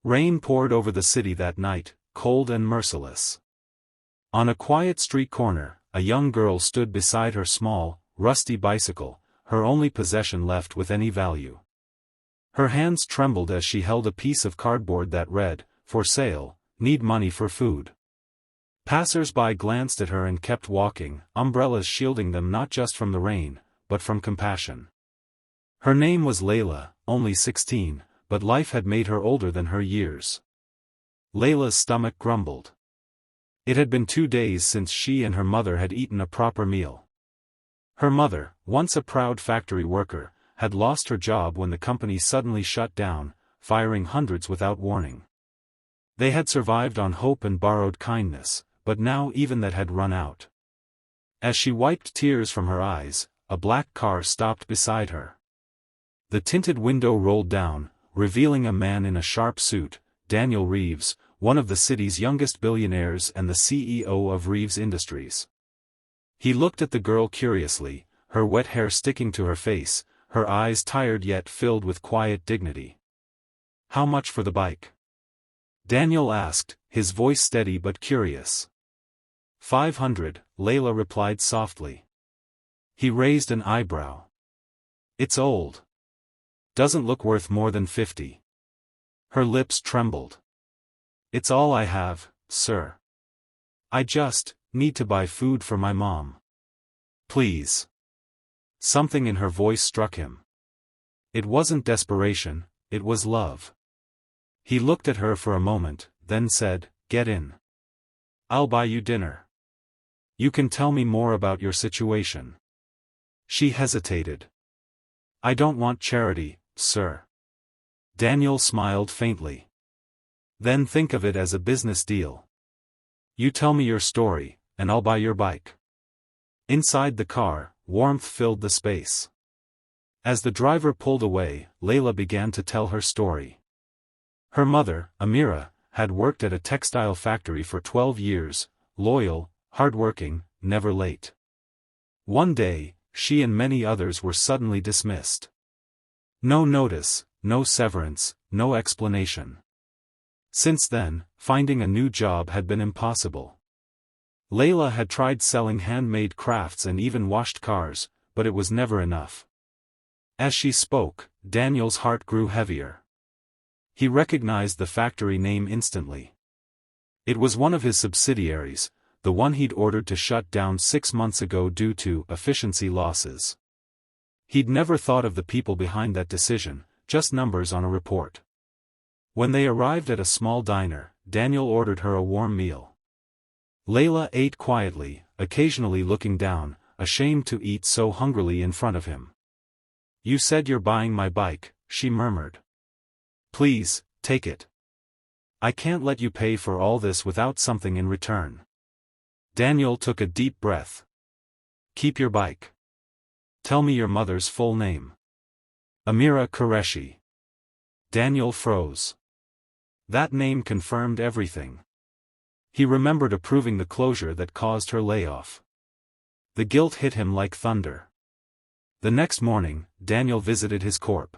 Rain poured over the city that night, cold and merciless. On a quiet street corner, a young girl stood beside her small, rusty bicycle, her only possession left with any value. Her hands trembled as she held a piece of cardboard that read, "For sale, need money for food." Passers-by glanced at her and kept walking, umbrellas shielding them not just from the rain, but from compassion. Her name was Layla, only 16, but life had made her older than her years. Layla's stomach grumbled. It had been 2 days since she and her mother had eaten a proper meal. Her mother, once a proud factory worker, had lost her job when the company suddenly shut down, firing hundreds without warning. They had survived on hope and borrowed kindness, but now even that had run out. As she wiped tears from her eyes, a black car stopped beside her. The tinted window rolled down, revealing a man in a sharp suit, Daniel Reeves, one of the city's youngest billionaires and the CEO of Reeves Industries. He looked at the girl curiously, her wet hair sticking to her face, her eyes tired yet filled with quiet dignity. "How much for the bike?" Daniel asked, his voice steady but curious. "500, Layla replied softly. He raised an eyebrow. "It's old. Doesn't look worth more than 50. Her lips trembled. "It's all I have, sir. I just need to buy food for my mom. Please." Something in her voice struck him. It wasn't desperation, it was love. He looked at her for a moment, then said, "Get in. I'll buy you dinner. You can tell me more about your situation." She hesitated. "I don't want charity, sir." Daniel smiled faintly. "Then think of it as a business deal. You tell me your story, and I'll buy your bike." Inside the car, warmth filled the space. As the driver pulled away, Layla began to tell her story. Her mother, Amira, had worked at a textile factory for 12 years, loyal, hardworking, never late. One day, she and many others were suddenly dismissed. No notice, no severance, no explanation. Since then, finding a new job had been impossible. Layla had tried selling handmade crafts and even washed cars, but it was never enough. As she spoke, Daniel's heart grew heavier. He recognized the factory name instantly. It was one of his subsidiaries, the one he'd ordered to shut down 6 months ago due to efficiency losses. He'd never thought of the people behind that decision, just numbers on a report. When they arrived at a small diner, Daniel ordered her a warm meal. Layla ate quietly, occasionally looking down, ashamed to eat so hungrily in front of him. "You said you're buying my bike," she murmured. "Please, take it. I can't let you pay for all this without something in return." Daniel took a deep breath. "Keep your bike. Tell me your mother's full name." "Amira Qureshi." Daniel froze. That name confirmed everything. He remembered approving the closure that caused her layoff. The guilt hit him like thunder. The next morning, Daniel visited his corp.